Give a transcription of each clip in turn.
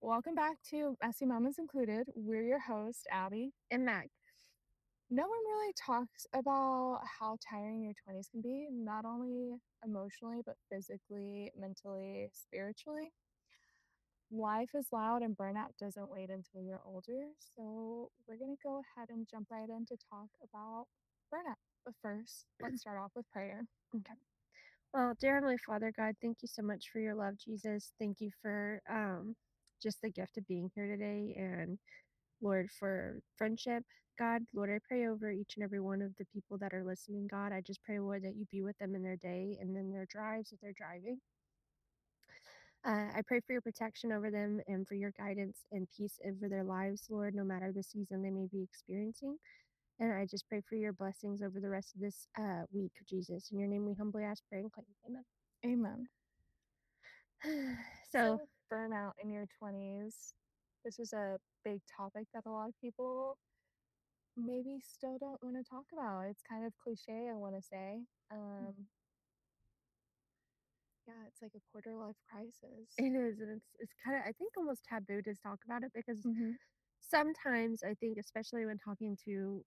welcome back to Messy Moments Included. We're your host, Abby. And Mac. No one really talks about how tiring your 20s can be, not only emotionally, but physically, mentally, spiritually. Life is loud and burnout doesn't wait until you're older. So, we're going to go ahead and jump right in to talk about burnout. But first, let's start off with prayer. Okay. Well, dear Heavenly Father, God, thank you so much for your love, Jesus. Thank you for just the gift of being here today. And Lord, for friendship, God, Lord, I pray over each and every one of the people that are listening, God. I just pray, Lord, that you be with them in their day and in their drives that they're driving. I pray for your protection over them and for your guidance and peace over their lives, Lord, no matter the season they may be experiencing. And I just pray for your blessings over the rest of this week, Jesus. In your name we humbly ask, pray, and claim. Amen. Amen. So, So, burnout in your 20s. This is a big topic that a lot of people maybe still don't want to talk about. It's kind of cliche, I want to say. Yeah, it's like a quarter life crisis. it is, and it's kind of, I think, almost taboo to talk about it because Mm-hmm. sometimes I think, especially when talking to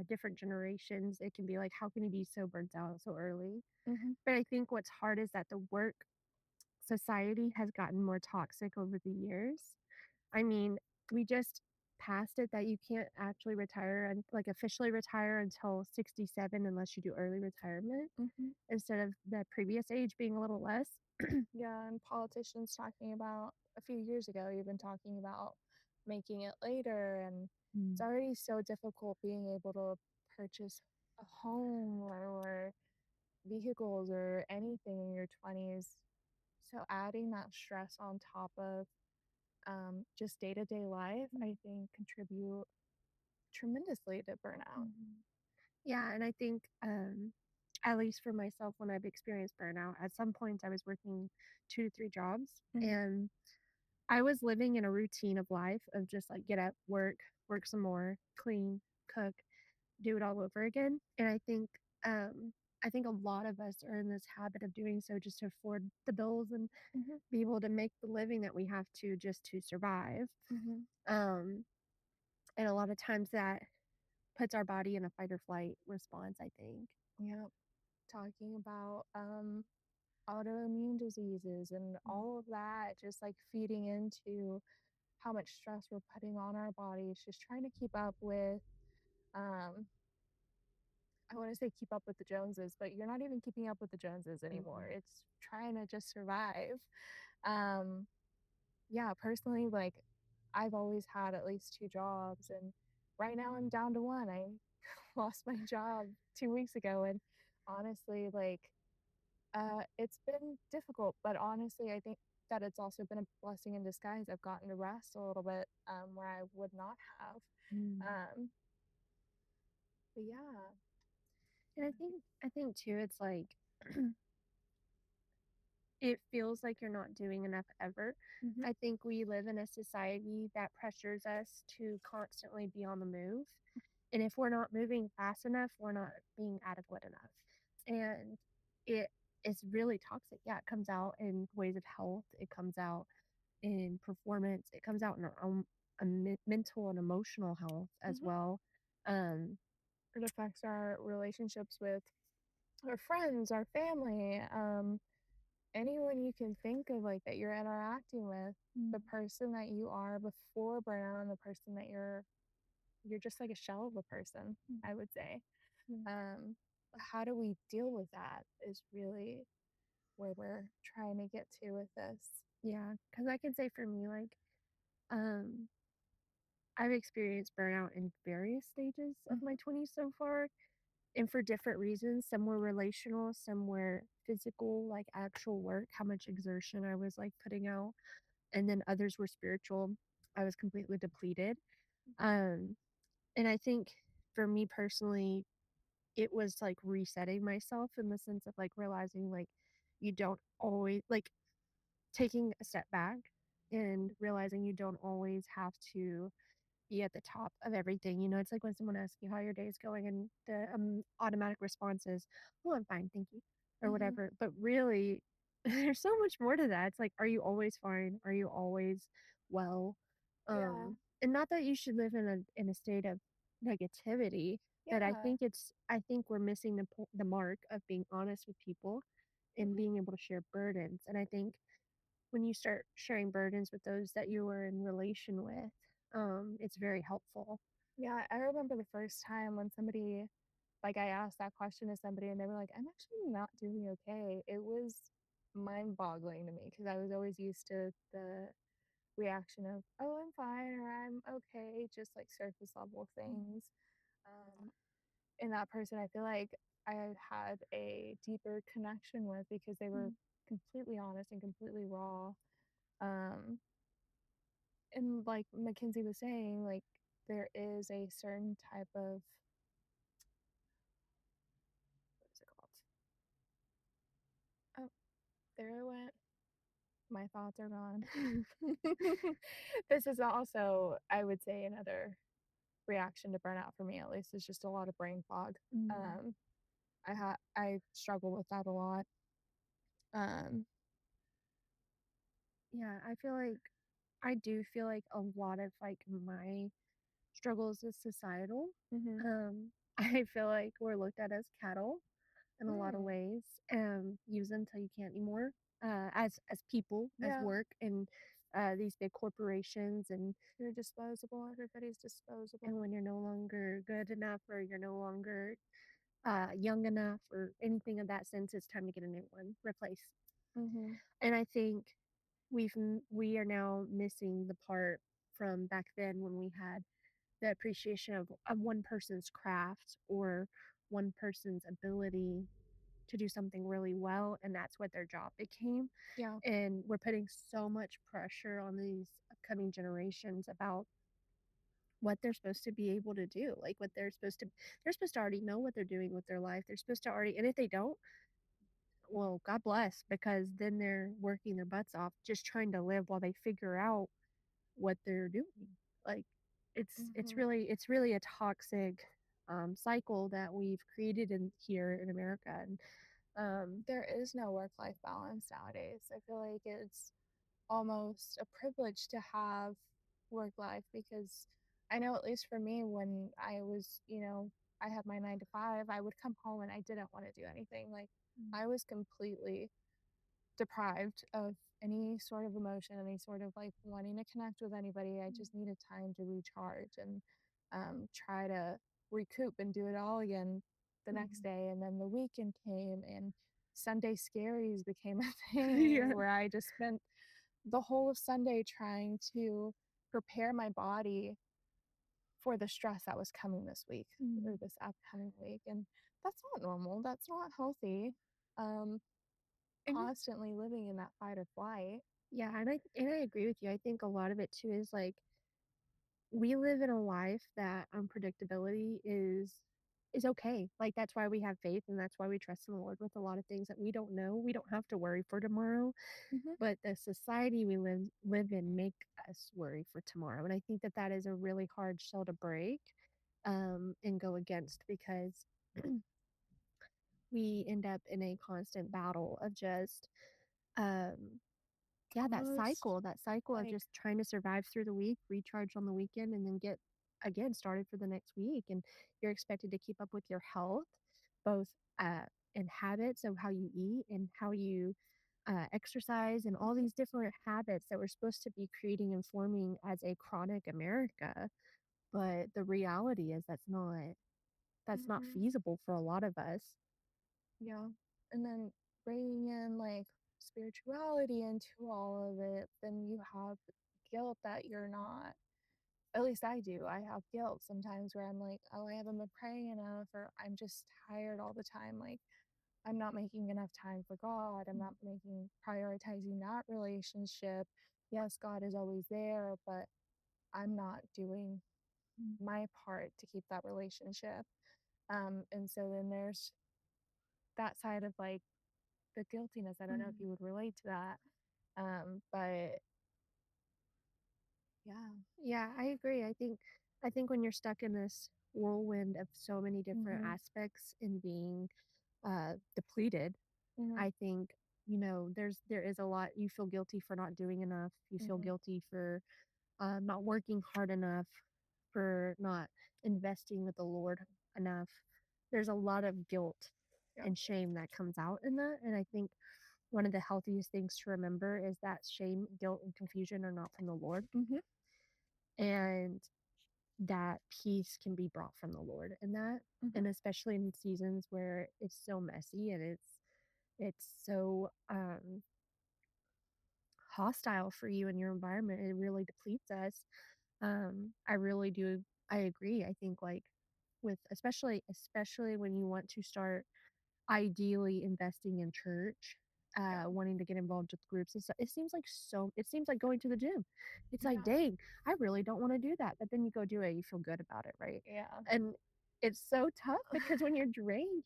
different generations, it can be like, how can you be so burnt out so early? Mm-hmm. But I think what's hard is that the work society has gotten more toxic over the years. I mean, we just passed it that you can't actually retire and like officially retire until 67 unless you do early retirement Mm-hmm. instead of the previous age being a little less. Yeah, and politicians talking about a few years ago, even talking about making it later, and it's Mm. already so difficult being able to purchase a home or vehicles or anything in your 20s. So adding that stress on top of just day-to-day life, I think contribute tremendously to burnout. Mhm. Yeah, and I think, at least for myself, when I've experienced burnout, at some point I was working 2 to 3 jobs, Mhm. and I was living in a routine of life of just, like, get up, work some more, clean, cook, do it all over again, and I think a lot of us are in this habit of doing so just to afford the bills and Mhm. be able to make the living that we have to just to survive, Mhm. um, and a lot of times that puts our body in a fight or flight response, I think. Yep. Talking about autoimmune diseases and Mm, all of that, just like feeding into how much stress we're putting on our bodies, just trying to keep up with um I want to say keep up with the Joneses, but you're not even keeping up with the Joneses anymore. mm-mm. It's trying to just survive. Um yeah, personally, like I've always had at least two jobs, and right now I'm down to one. I lost my job 2 weeks ago, and honestly, like it's been difficult, but honestly, I think that it's also been a blessing in disguise. I've gotten to rest a little bit where I would not have. Mm. Um, but yeah. And I think too, it's like it feels like you're not doing enough ever. Hmm. I think we live in a society that pressures us to constantly be on the move. And if we're not moving fast enough, we're not being adequate enough. And it is really toxic. Yeah, it comes out in ways of health, it comes out in performance, it comes out in our own mental and emotional health as Hmm. well. Um, It affects our relationships with our friends, our family, anyone you can think of, like that you're interacting with. The Mm. person that you are before burnout and the person that you're just like a shell of a person, Mm. I would say. Mm. Um, how do we deal with that is really where we're trying to get to with this. Yeah, because I can say for me, like, um, I've experienced burnout in various stages of my Mhm. 20s so far, and for different reasons. Some were relational, some were physical, like actual work, how much exertion I was like putting out, and then others were spiritual. I was completely depleted. Um, and I think for me personally, it was like resetting myself in the sense of like realizing like you don't always like taking a step back and realizing you don't always have to be at the top of everything. You know, it's like when someone asks you how your day is going and the automatic response is, "Oh, I'm fine, thank you," or Mhm. whatever. But really, there's so much more to that. It's like, are you always fine? Are you always well. Yeah. And not that you should live in a state of negativity, but Yeah. I think we're missing the mark of being honest with people and Mhm. being able to share burdens. And I think when you start sharing burdens with those that you are in relation with, it's very helpful. Yeah, I remember the first time when somebody like, I asked that question to somebody and they were like, "I'm actually not doing okay." It was mind-boggling to me because I was always used to the reaction of, "Oh, I'm fine," or "I'm okay," just, like, surface level Mhm. things. And that person, I feel like I had a deeper connection with because they were Mhm. completely honest and completely raw. Um, and like Mackenzie was saying, like, there is a certain type of what is it called? Oh, there it went. My thoughts are gone. This is also, I would say, another reaction to burnout for me at least, is just a lot of brain fog. Mm. Um, I struggle with that a lot. Um, Yeah, I do feel like a lot of like my struggles is societal. mhm. I feel like we're looked at as cattle in a lot of Mm, ways, used until you can't anymore, as people, as yeah, work, and these big corporations, you're disposable. Everybody's and disposable. when you're no longer good enough or you're no longer young enough or anything of that sense, it's time to get a new one, replace. Mhm. And I think we are now missing the part from back then when we had the appreciation of one person's craft or one person's ability to do something really well, and that's what their job became. Yeah. And we're putting so much pressure on these upcoming generations about what they're supposed to be able to do, like what they're supposed to already know what they're doing with their life. They're supposed to already, and if they don't, well, God bless, because then they're working their butts off just trying to live while they figure out what they're doing. Like Mhm. it's really a toxic cycle that we've created in here in America. And um There is no work-life balance nowadays. I feel like it's almost a privilege to have work life because I know at least for me when I was, I had my 9 to 5, I would come home and I didn't want to do anything. Like Mm, I was completely deprived of any sort of emotion, any sort of like wanting to connect with anybody. I mm, just needed time to recharge and try to recoup and do it all again the next mhm. day. And then the weekend came and Sunday scaries became a thing Yeah. where I just spent the whole of Sunday trying to prepare my body for the stress that was coming this week or Mm. this upcoming week. And that's not normal. That's not healthy. Um, And Constantly living in that fight or flight. yeah, and I agree with you. I think a lot of it too is like we live in a life that unpredictability is okay. Like that's why we have faith and that's why we trust in the Lord with a lot of things that we don't know. We don't have to worry for tomorrow, Mhm, but the society we live in make us worry for tomorrow. And I think that that is a really hard shell to break and go against because we end up in a constant battle of just um yeah, almost that cycle of like just trying to survive through the week, recharge on the weekend, and then get again started for the next week. And you're expected to keep up with your health, both in habits of how you eat and how you exercise, and all these different habits that we're supposed to be creating and forming as a chronic America. But the reality is that's not mhm, feasible for a lot of us. yeah. And then bringing in like spirituality into all of it, then you have guilt that you're not, at least I do. I have guilt sometimes where I'm like, oh, I haven't been praying enough, or I'm just tired all the time. Like, I'm not making enough time for God. I'm not making prioritizing that relationship. Yes, God is always there, but I'm not doing Mhm. my part to keep that relationship. And so then there's that side of like the guiltiness. I don't know if Mhm. you would relate to that. But yeah. Yeah, I agree. I think when you're stuck in this whirlwind of so many different Hmm. aspects and being depleted, Hmm. I think there is a lot you feel guilty for not doing enough. You feel Mhm. guilty for not working hard enough, for not investing with the Lord enough. There's a lot of guilt Yeah. and shame that comes out in that. And I think one of the healthiest things to remember is that shame, guilt, and confusion are not from the Lord, Mhm. and that peace can be brought from the Lord in that. Mhm. And especially in seasons where it's so messy and it's so hostile for you and your environment, it really depletes us. I really do. I agree. I think like with especially when you want to start ideally investing in church, Yeah. wanting to get involved with groups and stuff. It seems like going to the gym. It's like, Yeah. dang, I really don't want to do that. But then you go do it, you feel good about it, right? Yeah. And it's so tough because when you're drained,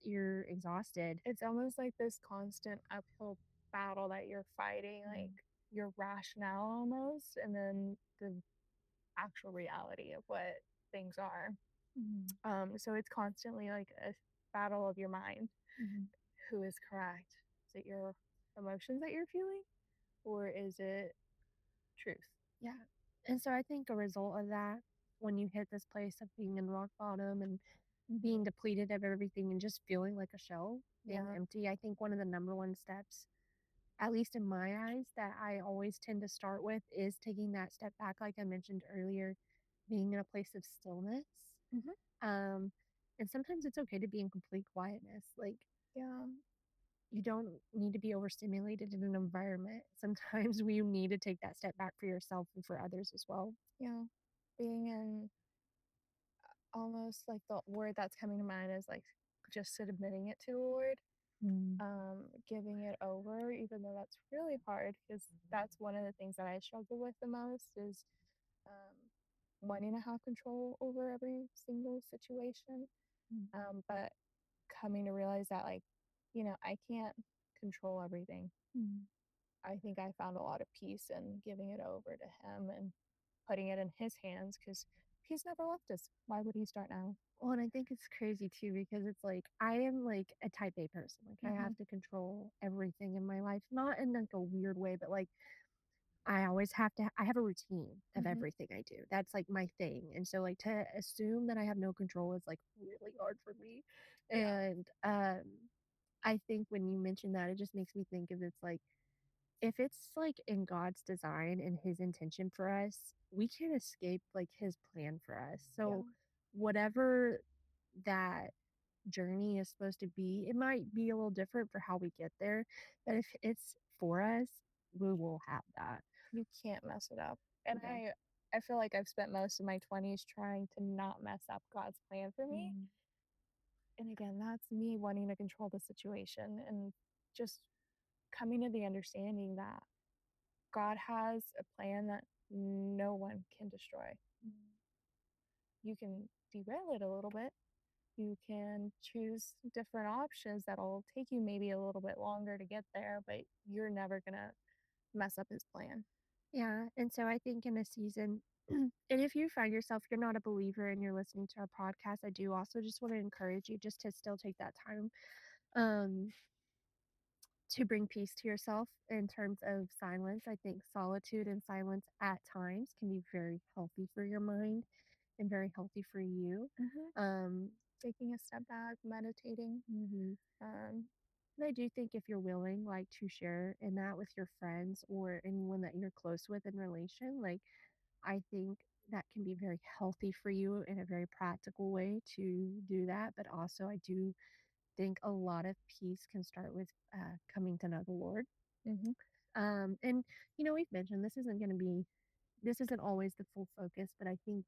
you're exhausted. It's almost like this constant uphill battle that you're fighting, like Mm, your rationale almost, and then the actual reality of what things are. mm, So it's constantly like a battle of your mind. mm. Who is correct? Is it your emotions that you're feeling, or is it truth? Yeah. And so I think a result of that, when you hit this place of being in rock bottom and being Mhm. depleted of everything and just feeling like a shell, being Yeah. empty, I think one of the number one steps, at least in my eyes, that I always tend to start with is taking that step back, like I mentioned earlier, being in a place of stillness. Mhm. Um, and sometimes it's okay to be in complete quietness. Like, Yeah. you don't need to be overstimulated in an environment. Sometimes we need to take that step back for yourself and for others as well. Yeah. Being in almost like the word that's coming to mind is like just submitting it to the Lord, Mm, giving it over, even though that's really hard because that's one of the things that I struggle with the most is um, wanting to have control over every single situation. mm, But coming to realize that, like, I can't control everything. mm. I think I found a lot of peace in giving it over to Him and putting it in His hands because He's never left us. Why would He start now? Well, and I think it's crazy too because it's like I am like a type A person. Like I Hmm. have to control everything in my life, not in like a weird way, but like I have a routine of Hmm. everything I do. That's like my thing. And so like to assume that I have no control is like really hard for me. Yeah. And I think when you mention that, it just makes me think of it's like if it's like in God's design and his intention for us, we can't escape like his plan for us. Yeah. So whatever that journey is supposed to be, it might be a little different for how we get there, but if it's for us, we will have that. You can't mess it up. And Yeah. I feel like I've spent most of my 20s trying to not mess up God's plan for me. Mm, And again, that's me wanting to control the situation and just coming to the understanding that God has a plan that no one can destroy. mm. You can derail it a little bit. You can choose different options that'll take you maybe a little bit longer to get there, but you're never going to mess up his plan. Yeah, and so I think in a season and if you find yourself you're not a believer and you're listening to our podcast, I do also just want to encourage you just to still take that time um to bring peace to yourself in terms of silence. I think solitude and silence at times can be very healthy for your mind and very healthy for you. Hmm. Um, Taking a step back, meditating. mhm. Um, And I do think if you're willing, like to share in that with your friends or anyone that you're close with in relation, like I think that can be very healthy for you in a very practical way to do that. But also, I do think a lot of peace can start with coming to know the Lord. hmm. And we've mentioned this isn't always the full focus, but I think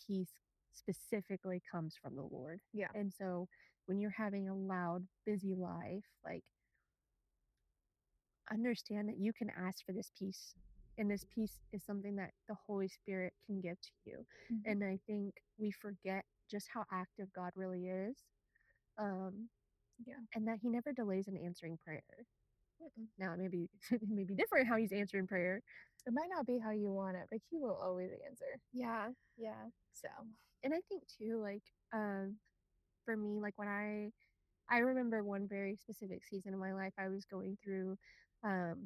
peace specifically comes from the Lord. Yeah. And so when you're having a loud, busy life, like understand that you can ask for this peace. And this peace is something that the Holy Spirit can give to you. Hmm. And I think we forget just how active God really is. Um, Yeah. and that he never delays in answering prayer. Mm-mm. Now, maybe it may be different how he's answering prayer. It might not be how you want it, but he will always answer. Yeah, yeah. So, And I think too, like, for me, like when I remember one very specific season of my life, I was going through,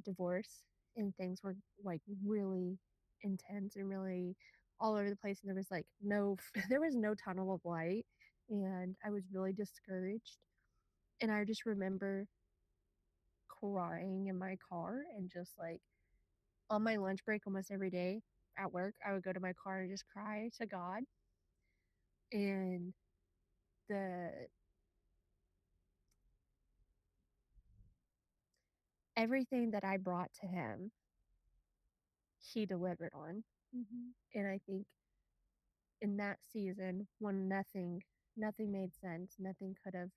divorce, and things were, like, really intense and really all over the place, and there was, like, no there was no tunnel of light, and I was really discouraged, and I just remember crying in my car and just, like, on my lunch break almost every day at work, I would go to my car and just cry to God, and the everything that I brought to him, he delivered on. Mhm. And I think in that season when nothing made sense, nothing could have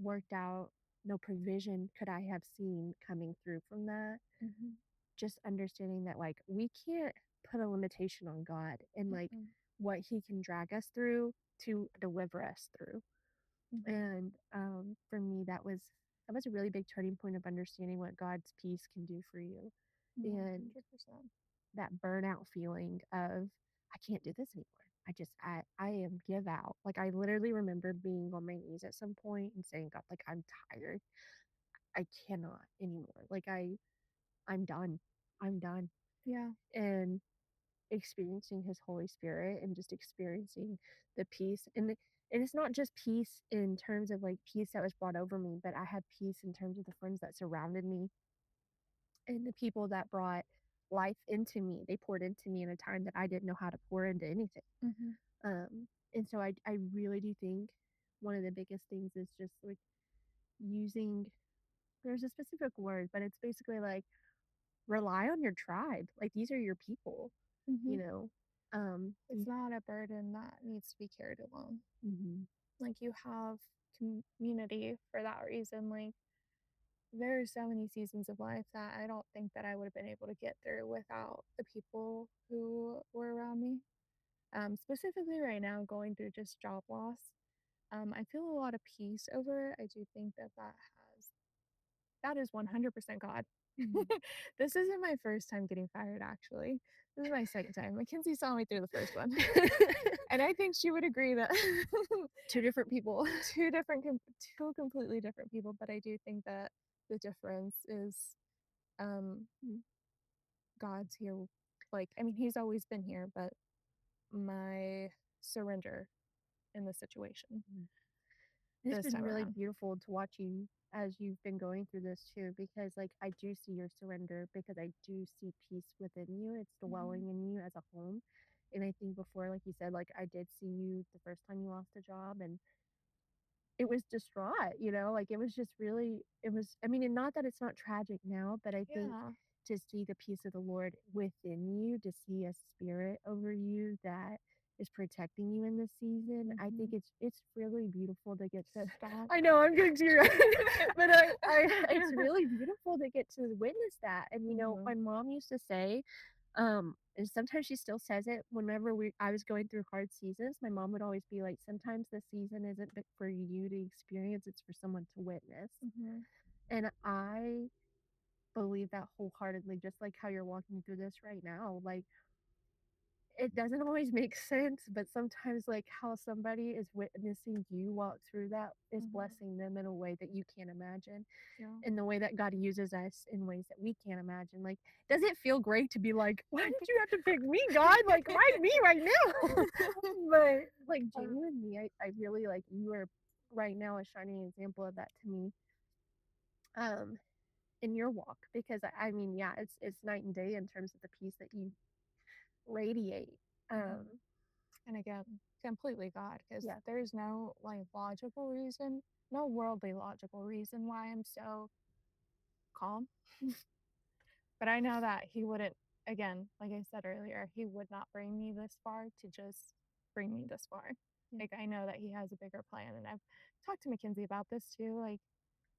worked out, no provision could I have seen coming through from that. Mhm. Just understanding that like we can't put a limitation on God and like Mm-mm. what he can drag us through to deliver us through. Mhm. And for me that was a really big turning point of understanding what God's peace can do for you. And 100%. that burnout feeling of I can't do this anymore. I am give out. Like I literally remember being on my knees at some point and saying, God, like I'm tired. I cannot anymore. I'm done. I'm done. Yeah. And experiencing his Holy Spirit and just experiencing the peace and it's not just peace in terms of like peace that was brought over me, but I had peace in terms of the friends that surrounded me and the people that brought life into me. They poured into me in a time that I didn't know how to pour into anything. Mhm. And so I really do think one of the biggest things is just like using there's a specific word, but it's basically like rely on your tribe. Like these are your people, you Mhm. know. It's not a burden that needs to be carried alone. Mhm. Like, you have community for that reason, like, there are so many seasons of life that I don't think that I would have been able to get through without the people who were around me. Specifically right now, going through just job loss, I feel a lot of peace over it. I do think that that is 100% God. Mhm. This isn't my first time getting fired, actually. This is my second time. Mackenzie saw me through the first one, and I think she would agree that Two different people. 2 different com 2 completely different people, but I do think that the difference is, um, Mm, God's here. Like, I mean, he's always been here, but my surrender in the situation mm. It's this been time really around. beautiful to watch you as you've been going through this too, because like I do see your surrender because I do see peace within you. It's Mhm, dwelling in you as a home. And I think before, like you said, like I did see you the first time you lost a job and it was distraught, you know, like, it was just really it was I mean, and not that it's not tragic now, but I think yeah, to see the peace of the Lord within you, to see a spirit over you that is protecting you in this season, I think mhm. it's really beautiful to get to Stop. I know, I'm getting teary-eyed, but I it's really beautiful to get to witness that, and, you know, Mhm, my mom used to say, and sometimes she still says it whenever I was going through hard seasons, my mom would always be like, "Sometimes the season isn't b for you to experience, it's for someone to witness." mhm, And I believe that wholeheartedly, just like how you're walking through this right now, like, it doesn't always make sense, but sometimes, like, how somebody is witnessing you walk through that is mhm. blessing them in a way that you can't imagine. Yeah. In the way that God uses us in ways that we can't imagine. Like, does it feel great to be like, "Why did you have to pick me, God? Like, why me right now?" But, like, Uh, genuinely, I really like, you are right now a shining example of that to me, um, in your walk because I mean, yeah, it's night and day in terms of the peace that you radiate. mhm. Um, And again, completely God, because yeah. there's no, like, logical reason, no worldly logical reason why I'm so calm. But I know that he wouldn't, again, like I said earlier, he would not bring me this far to just bring me this far. Yeah. Like, I know that he has a bigger plan, and I've talked to Mackenzie about this too. Like,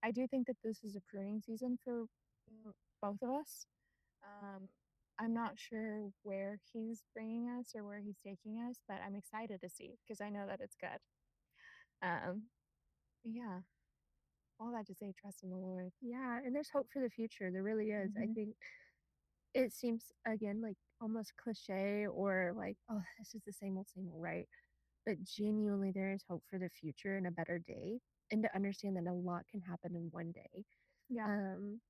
I do think that this is a pruning season for both of us. Um, I'm not sure where he's bringing us or where he's taking us, but I'm excited to see because I know that it's good. Um, yeah, all that to say, trust in the Lord. Yeah, and there's hope for the future, there really is. I Mhm, think it seems, again, like, almost cliche or like, "Oh, this is the same old, right?" But genuinely, there is hope for the future and a better day. and to understand that a lot can happen in one day. Yeah. Um,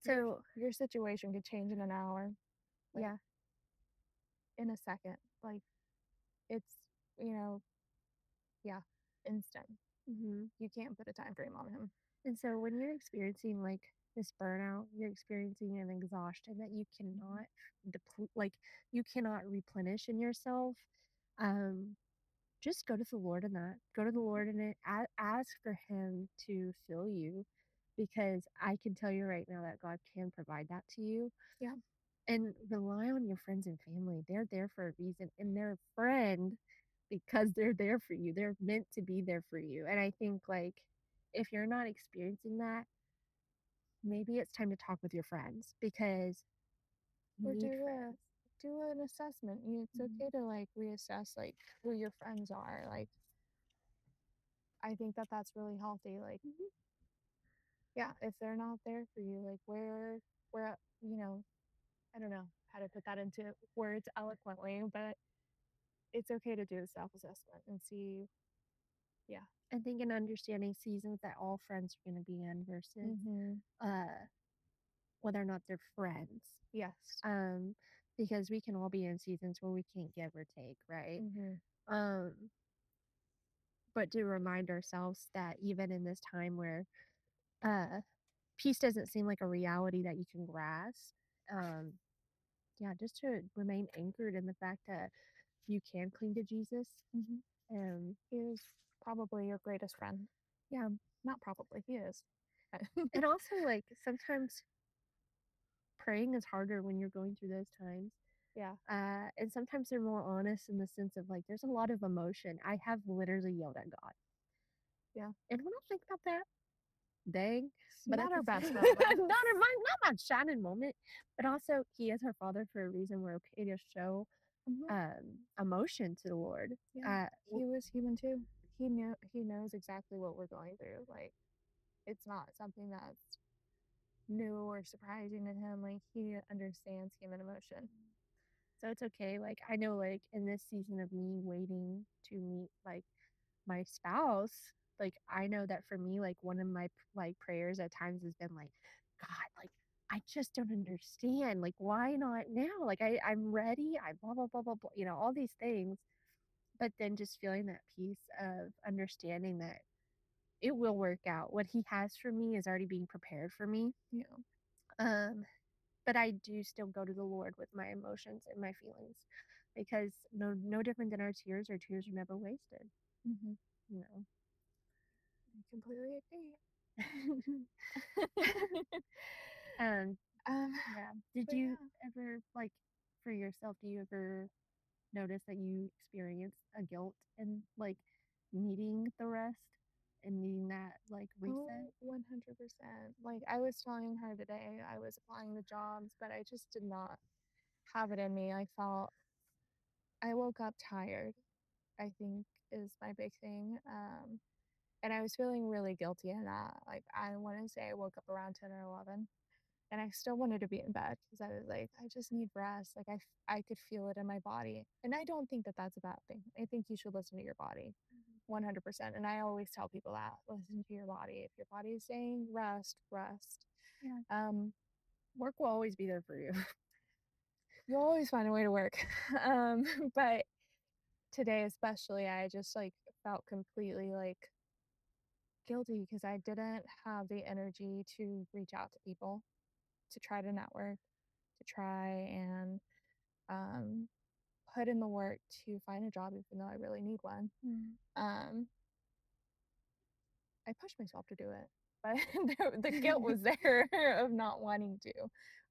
Your so your situation could change in an hour, like, yeah. in a second. Like, it's, you know, yeah, instant. Mhm. You can't put a time frame on him. And so when you're experiencing like this burnout, you're experiencing an exhaustion that you Mhm. cannot deplete, like you cannot replenish in yourself. Um, just go to the Lord in that. Go to the Mhm. Lord in it. Ask for Him to fill you, because I can tell you right now that God can provide that to you. Yeah. And rely on your friends and family. They're there for a reason, and they're a friend because they're there for you. They're meant to be there for you. And I think like if you're not experiencing that, maybe it's time to talk with your friends because you Or need friends. do an assessment. It's Mhm, okay to, like, reassess, like, who your friends are. Like, I think that that's really healthy. Like, mhm. yeah, if they're not there for you, like, where, I don't know how to put that into words eloquently, but it's okay to do a self-assessment and see. Yeah. I think in understanding seasons that all friends are going to be in versus Mhm. uh whether or not they're friends. Yes. Um, because we can all be in seasons where we can't give or take, right? Mhm. Um, but to remind ourselves that even in this time where uh peace doesn't seem like a reality that you can grasp, um, yeah, just to remain anchored in the fact that you can cling to Jesus. Mhm. Um, He is probably your greatest friend. yeah. Not probably, he is. And also like sometimes praying is harder when you're going through those times. Yeah. And sometimes they're more honest in the sense of like there's a lot of emotion. I have literally yelled at God. Yeah. And when I think about that, dang. But Not at the our same best moments. not my shining moment, but also he is our father for a reason. We're okay to show Mhm. emotion to the Lord. Yeah. He was human too. He knows exactly what we're going through. Like, it's not something that's new or surprising to him. Like, he understands human emotion. So it's okay. Like I know like in this season of me waiting to meet like my spouse, like I know that for me, like one of my like prayers at times has been like, God, like I just don't understand. Like why not now? Like I'm ready. I blah blah blah blah blah. You know all these things, but then just feeling that peace of understanding that it will work out. What He has for me is already being prepared for me. Yeah. Um, but I do still go to the Lord with my emotions and my feelings because no different than our tears are never wasted, Mhm. you know. I completely agree. um Um, yeah. Did but you yeah. ever like for yourself, do you ever notice that you experience a guilt and like needing the rest and needing that like reset? Oh, 100%. Like, I was telling her today, I was applying to jobs, but I just did not have it in me. I woke up tired, I think is my big thing. And I was feeling really guilty in that. Like, I want to say I woke up around 10 or 11 and I still wanted to be in bed because I was like, I just need rest. Like, I could feel it in my body. And I don't think that that's a bad thing. I think you should listen to your body Mhm. 100%. And I always tell people that listen to your body. If your body is saying rest, rest. Yeah. Um, Work will always be there for you. you'll always find a way to work. But today, especially, I just like felt completely like guilty because I didn't have the energy to reach out to people, to try to network, to try and um, put in the work to find a job, even though I really need one. Mm. Um, I pushed myself to do it, but the guilt was there of not wanting to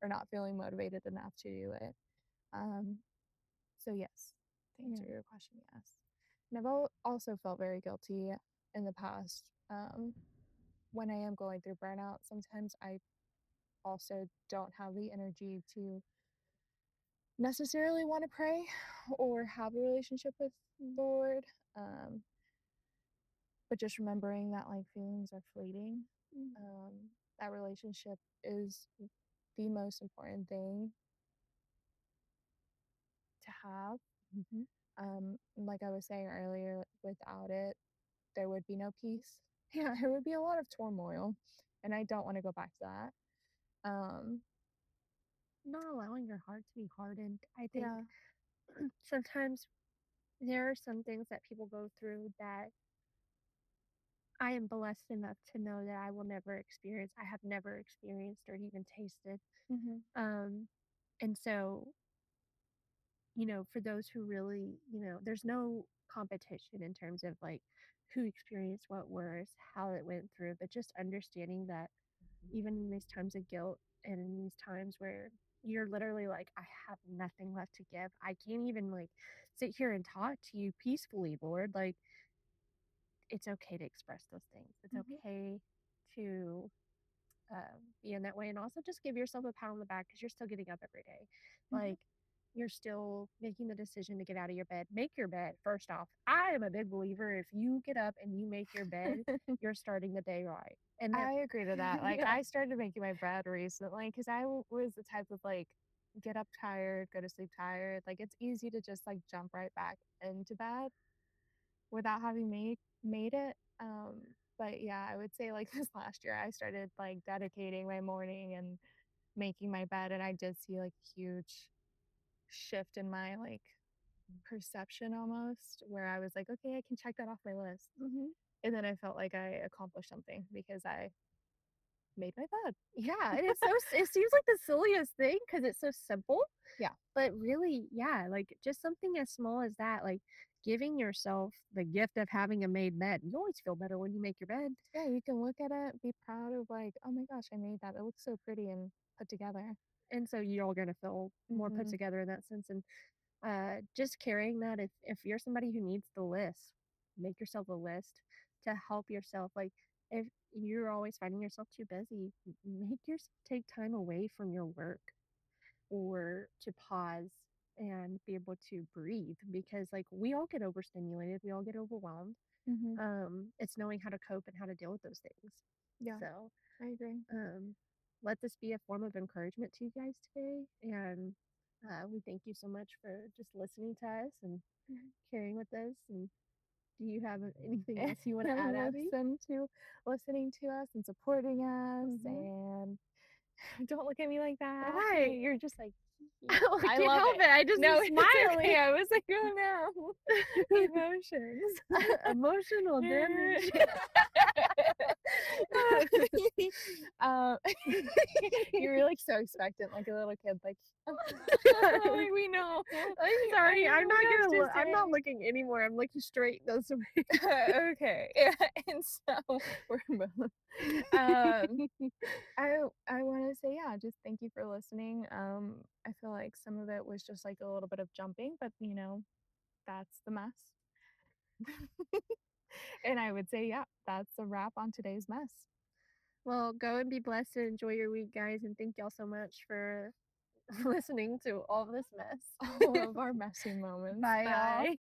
or not feeling motivated enough to do it. Um, so, yes, to answer Yeah. your question, yes. And I've also felt very guilty in the past when I am going through burnout. Sometimes I also don't have the energy to necessarily want to pray or have a relationship with the Lord. Um, but just remembering that like feelings are fleeting. Mm. That relationship is the most important thing to have. Mhm. Like I was saying earlier, without it, there would be no peace. Yeah, it would be a lot of turmoil, and I don't wanna go back to that. Um, Not allowing your heart to be hardened. I think yeah. sometimes there are some things that people go through that I am blessed enough to know that I will never experience. I have never experienced or even tasted. Mhm, Um, and so, for those who really, there's no competition in terms of like who experienced what worse, how it went through, but just understanding that even in these times of guilt and in these times where you're literally like, I have nothing left to give. I can't even like sit here and talk to you peacefully, Lord. Like, it's okay to express those things. It's mhm, okay to be in that way. And also just give yourself a pat on the back because you're still getting up every day. mhm. Like, you're still making the decision to get out of your bed. Make your bed, first off. I am a big believer if you get up and you make your bed, you're starting the day right. And that, I agree to that, like, yeah. I started making my bed recently because was the type of, like, get up tired, go to sleep tired, like, it's easy to just, like, jump right back into bed without having made it, but yeah, I would say, like, this last year, I started, like, dedicating my morning and making my bed, and I did see, like, a huge shift in my, like, perception almost, where I was like, "Okay, I can check that off my list." Mhm. And then I felt like I accomplished something because I made my bed. Yeah, and it seems like the silliest thing because it's so simple, Yeah. but really, yeah, like, just something as small as that, like, giving yourself the gift of having a made bed. You always feel better when you make your bed, Yeah, you can look at it, be proud of like, "Oh my gosh, I made that. It looks so pretty and put together." and so you're gonna feel more put Mhm. together in that sense, and, just carrying that if you're somebody who needs the list, make yourself a list to help yourself, like, if you're always finding yourself too busy, make yourself take time away from your work or to pause and be able to breathe because like we all get overstimulated, we all get overwhelmed. Mhm. It's knowing how to cope and how to deal with those things. Yeah, So, I agree. um, let this be a form of encouragement to you guys today. And we thank you so much for just listening to us and Mhm. caring with us. And do you have anything else you want to add, And Abby? listening to us and supporting us, Hmm. and don't look at me like that. Right. You're just like, I I can't love help it. it. I just am No, it's okay. smiling. I was like, "Oh, no. Emotions." Emotional damage. Um, you were, like, so expectant, like a little kid, like, "We know. I'm I sorry, know what else to I'm not say." looking anymore, I'm looking straight those way. Okay, yeah, and so we're both um, I wanna say, yeah, just thank you for listening, I feel like some of it was just, like, a little bit of jumping, but, that's the mess. And I would say, yeah, that's a wrap on today's mess. Well, go and be blessed and enjoy your week, guys, and thank y'all so much for listening to all this mess. All of our messy moments. Bye, y'all. Bye.